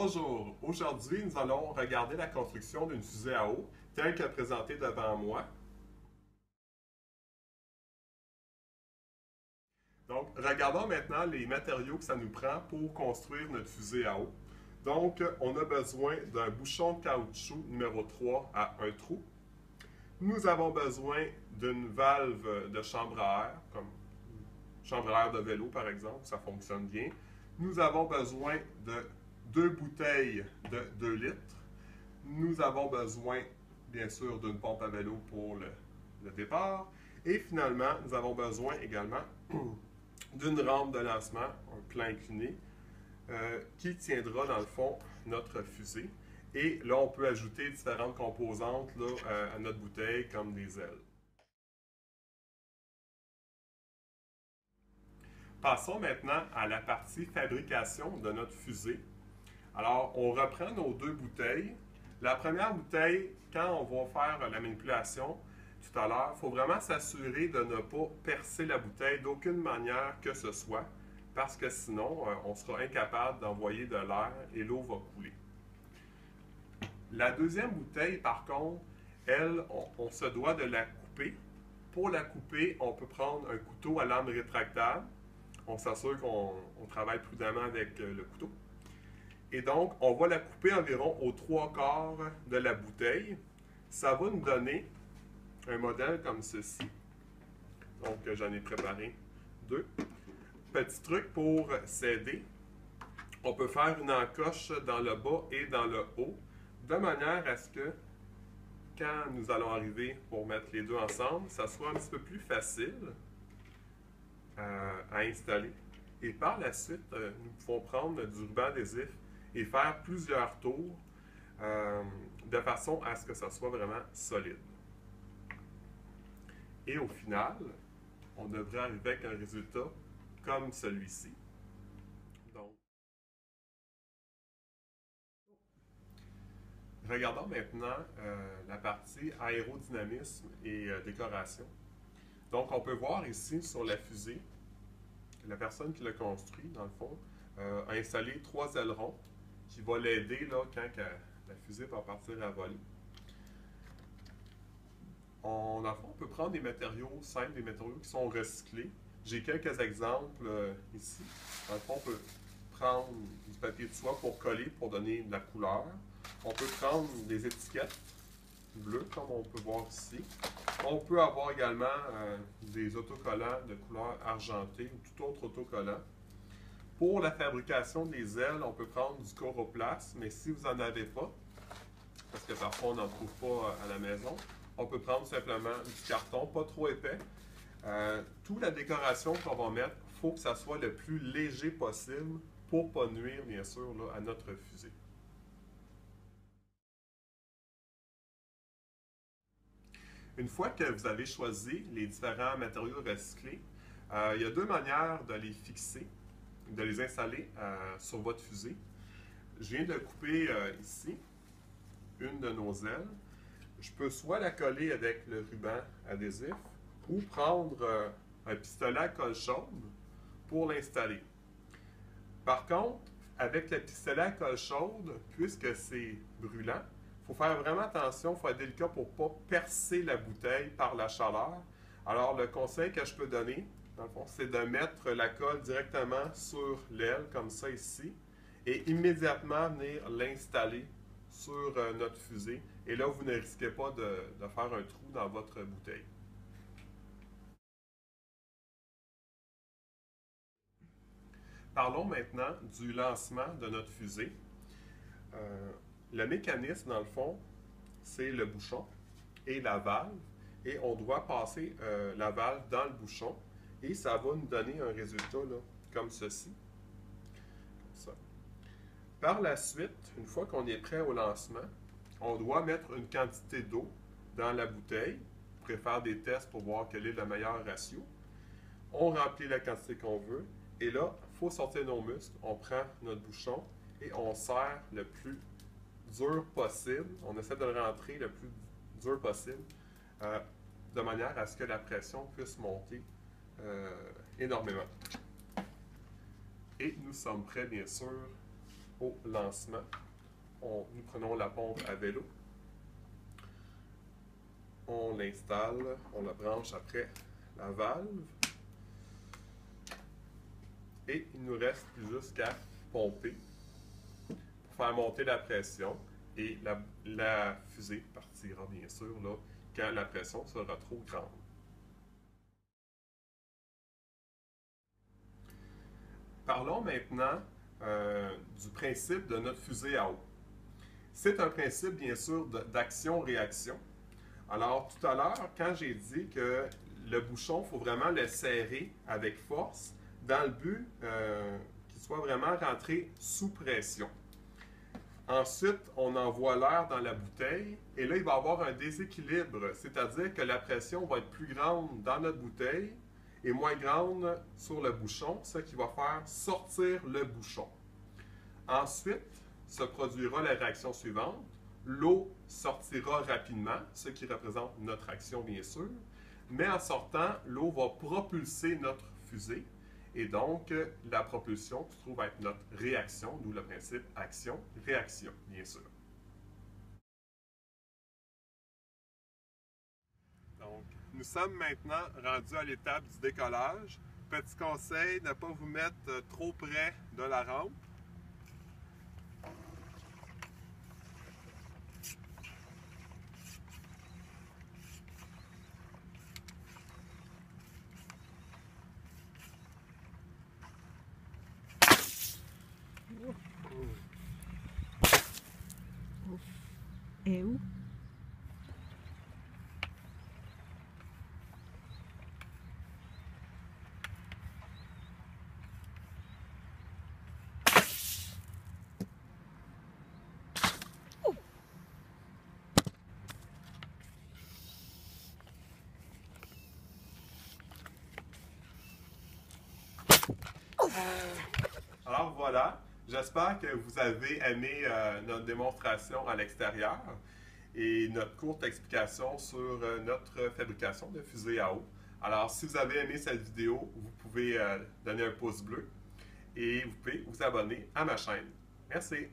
Bonjour, aujourd'hui nous allons regarder la construction d'une fusée à eau telle que présentée devant moi. Donc, regardons maintenant les matériaux que ça nous prend pour construire notre fusée à eau. Donc, on a besoin d'un bouchon de caoutchouc numéro 3 à un trou. Nous avons besoin d'une valve de chambre à air, comme chambre à air de vélo par exemple, ça fonctionne bien. Nous avons besoin de 2 bouteilles de 2 litres. Nous avons besoin, bien sûr, d'une pompe à vélo pour le départ. Et finalement, nous avons besoin également d'une rampe de lancement, un plan incliné, qui tiendra dans le fond notre fusée. Et là, on peut ajouter différentes composantes là, à notre bouteille, comme des ailes. Passons maintenant à la partie fabrication de notre fusée. Alors, on reprend nos 2 bouteilles. La première bouteille, quand on va faire la manipulation tout à l'heure, il faut vraiment s'assurer de ne pas percer la bouteille d'aucune manière que ce soit, parce que sinon, on sera incapable d'envoyer de l'air et l'eau va couler. La deuxième bouteille, par contre, elle, on se doit de la couper. Pour la couper, on peut prendre un couteau à lame rétractable. On s'assure qu'on travaille prudemment avec le couteau. Et donc, on va la couper environ aux 3/4 de la bouteille. Ça va nous donner un modèle comme ceci. Donc, j'en ai préparé 2. Petit truc pour s'aider. On peut faire une encoche dans le bas et dans le haut, de manière à ce que, quand nous allons arriver pour mettre les deux ensemble, ça soit un petit peu plus facile à installer. Et par la suite, nous pouvons prendre du ruban adhésif et faire plusieurs tours de façon à ce que ça soit vraiment solide. Et au final, on devrait arriver avec un résultat comme celui-ci. Donc, regardons maintenant la partie aérodynamisme et décoration. Donc, on peut voir ici sur la fusée, la personne qui l'a construit, dans le fond, a installé 3 ailerons qui vont l'aider là, quand la fusée va partir à voler. Dans le fond, on peut prendre des matériaux simples, des matériaux qui sont recyclés. J'ai quelques exemples ici. Dans le fond, on peut prendre du papier de soie pour coller, pour donner de la couleur. On peut prendre des étiquettes bleues, comme on peut voir ici. On peut avoir également des autocollants de couleur argentée ou tout autre autocollant. Pour la fabrication des ailes, on peut prendre du Coroplast, mais si vous n'en avez pas, parce que parfois on n'en trouve pas à la maison, on peut prendre simplement du carton, pas trop épais. Toute la décoration qu'on va mettre, il faut que ça soit le plus léger possible pour ne pas nuire, bien sûr, là, à notre fusée. Une fois que vous avez choisi les différents matériaux recyclés, il y a 2 manières de les fixer, de les installer sur votre fusée. Je viens de couper ici une de nos ailes. Je peux soit la coller avec le ruban adhésif ou prendre un pistolet à colle chaude pour l'installer. Par contre, avec le pistolet à colle chaude, puisque c'est brûlant, il faut faire vraiment attention, il faut être délicat pour ne pas percer la bouteille par la chaleur. Alors, le conseil que je peux donner, dans le fond, c'est de mettre la colle directement sur l'aile, comme ça ici, et immédiatement venir l'installer sur notre fusée. Et là, vous ne risquez pas de faire un trou dans votre bouteille. Parlons maintenant du lancement de notre fusée. Le mécanisme, dans le fond, c'est le bouchon et la valve. Et on doit passer la valve dans le bouchon. Et ça va nous donner un résultat là, comme ceci. Comme ça. Par la suite, une fois qu'on est prêt au lancement, on doit mettre une quantité d'eau dans la bouteille. On pourrait faire des tests pour voir quel est le meilleur ratio. On remplit la quantité qu'on veut. Et là, il faut sortir nos muscles. On prend notre bouchon et on serre le plus dur possible. On essaie de le rentrer le plus dur possible de manière à ce que la pression puisse monter énormément. Et nous sommes prêts, bien sûr, au lancement. Nous prenons la pompe à vélo. On l'installe, on la branche après la valve. Et il nous reste plus juste qu'à pomper pour faire monter la pression. Et la fusée partira bien sûr là, quand la pression sera trop grande. Parlons maintenant du principe de notre fusée à eau. C'est un principe bien sûr d'action-réaction. Alors tout à l'heure, quand j'ai dit que le bouchon, il faut vraiment le serrer avec force dans le but qu'il soit vraiment rentré sous pression. Ensuite, on envoie l'air dans la bouteille et là, il va y avoir un déséquilibre, c'est-à-dire que la pression va être plus grande dans notre bouteille et moins grande sur le bouchon, ce qui va faire sortir le bouchon. Ensuite, se produira la réaction suivante. L'eau sortira rapidement, ce qui représente notre action bien sûr, mais en sortant, l'eau va propulser notre fusée. Et donc, la propulsion se trouve être notre réaction, d'où le principe action-réaction, bien sûr. Donc, nous sommes maintenant rendus à l'étape du décollage. Petit conseil, ne pas vous mettre trop près de la rampe. Et où? Alors voilà, j'espère que vous avez aimé notre démonstration à l'extérieur et notre courte explication sur notre fabrication de fusées à eau. Alors si vous avez aimé cette vidéo, vous pouvez donner un pouce bleu et vous pouvez vous abonner à ma chaîne. Merci!